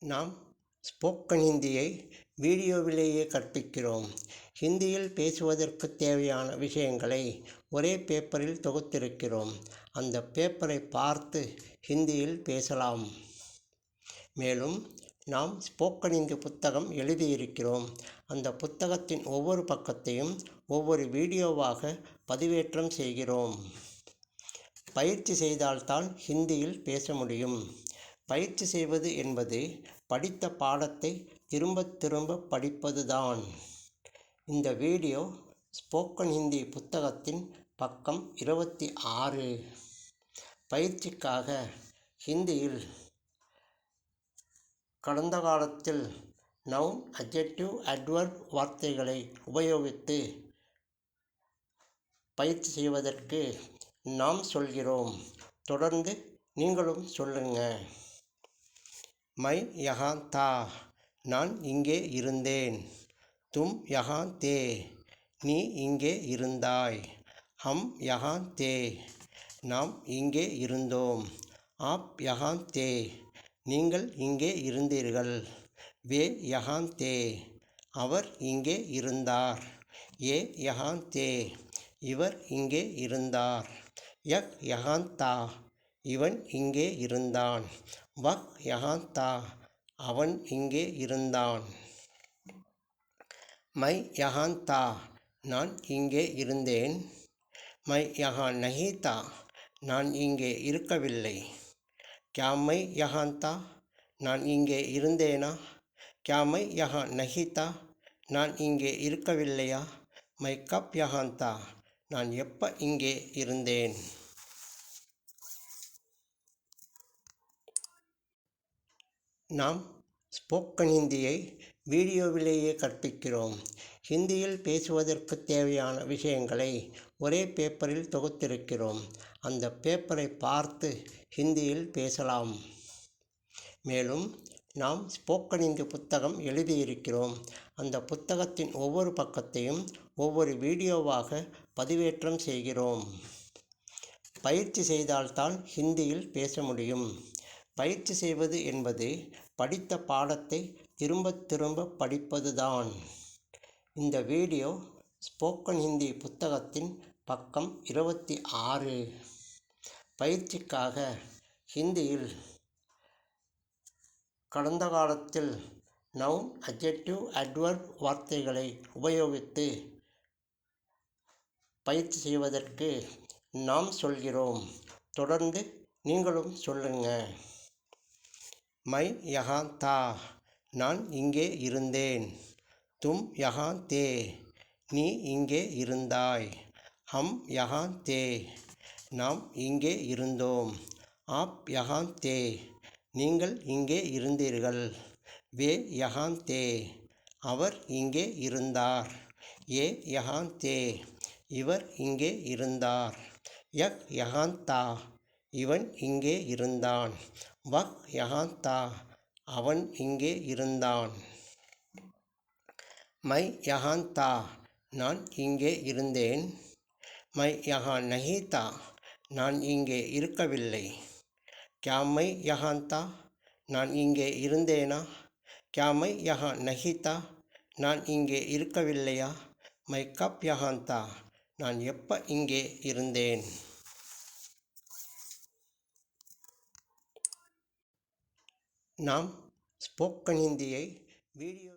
நாம் ஸ்போக்கன் ஹிந்தியை வீடியோவிலேயே கற்பிக்கிறோம். ஹிந்தியில் பேசுவதற்கு தேவையான விஷயங்களை ஒரே பேப்பரில் தொகுத்திருக்கிறோம். அந்த பேப்பரை பார்த்து ஹிந்தியில் பேசலாம். மேலும் நாம் ஸ்போக்கன் ஹிந்தி புத்தகம் எழுதியிருக்கிறோம். அந்த புத்தகத்தின் ஒவ்வொரு பக்கத்தையும் ஒவ்வொரு வீடியோவாக பதிவேற்றம் செய்கிறோம். பயிற்சி செய்தால்தான் ஹிந்தியில் பேச முடியும். பயிற்சி செய்வது என்பது படித்த பாடத்தை திரும்ப திரும்ப படிப்பதுதான். இந்த வீடியோ ஸ்போக்கன் ஹிந்தி புத்தகத்தின் பக்கம் 26. பயிற்சிக்காக ஹிந்தியில் கடந்த காலத்தில் நவுன், அட்ஜெக்டிவ், அட்வர்ப் வார்த்தைகளை உபயோகித்து பயிற்சி செய்வதற்கு நாம் சொல்கிறோம். தொடர்ந்து நீங்களும் சொல்லுங்க. மை யஹா தா, நான் இங்கே இருந்தேன். தும் யஹா தே, நீ இங்கே இருந்தாய். ஹம் யஹா தே, நாம் இங்கே இருந்தோம். ஆப் யஹா தே, நீங்கள் இங்கே இருந்தீர்கள். வே யஹா தே, அவர் இங்கே இருந்தார். ஏ யஹா தே, இவர் இங்கே இருந்தார். யக் யஹா தா, இவன் இங்கே இருந்தான். வக் யஹா தா, அவன் இங்கே இருந்தான். மை யஹா தா, நான் இங்கே இருந்தேன். மை யஹா நஹி தா, நான் இங்கே இருக்கவில்லை. கியா மை யஹா தா, நான் இங்கே இருந்தேனா? கியா மை யஹா நஹி தா, நான் இங்கே இருக்கவில்லையா? மை கப் யஹா தா, நான் எப்ப இங்கே இருந்தேன்? நாம் ஸ்போக்கன் ஹிந்தியை வீடியோவிலேயே கற்பிக்கிறோம். ஹிந்தியில் பேசுவதற்கு தேவையான விஷயங்களை ஒரே பேப்பரில் தொகுத்திருக்கிறோம். அந்த பேப்பரை பார்த்து ஹிந்தியில் பேசலாம். மேலும் நாம் ஸ்போக்கன் ஹிந்தி புத்தகம் எழுதியிருக்கிறோம். அந்த புத்தகத்தின் ஒவ்வொரு பக்கத்தையும் ஒவ்வொரு வீடியோவாக பதிவேற்றம் செய்கிறோம். பயிற்சி செய்தால்தான் ஹிந்தியில் பேச முடியும். பயிற்சி செய்வது என்பது படித்த பாடத்தை திரும்ப திரும்ப படிப்பதுதான். இந்த வீடியோ ஸ்போக்கன் ஹிந்தி புத்தகத்தின் பக்கம் 26. பயிற்சிக்காக ஹிந்தியில் கடந்த காலத்தில் நவுன், அட்ஜெக்டிவ், அட்வர்ப் வார்த்தைகளை உபயோகித்து பயிற்சி செய்வதற்கு நாம் சொல்கிறோம். தொடர்ந்து நீங்களும் சொல்லுங்க. மை யஹா தா, நான் இங்கே இருந்தேன். தும் யஹா தே, நீ இங்கே இருந்தாய். ஹம் யஹா தே, நாம் இங்கே இருந்தோம். ஆப் யஹா தே, நீங்கள் இங்கே இருந்தீர்கள். வே யஹா தே, அவர் இங்கே இருந்தார். ஏ யஹா தே, இவர் இங்கே இருந்தார். யக் யஹா தா, இவன் இங்கே இருந்தான். வக் யஹா தா, அவன் இங்கே இருந்தான். மை யஹா தா, நான் இங்கே இருந்தேன். மை யஹா நஹி தா, நான் இங்கே இருக்கவில்லை. கியா மை யஹா தா, நான் இங்கே இருந்தேனா? கியா மை யஹா நஹி தா, நான் இங்கே இருக்கவில்லையா? மை கப் யஹா தா, நான் எப்ப இங்கே இருந்தேன்? நாம் ஸ்போக்கன் ஹிந்தியை வீடியோ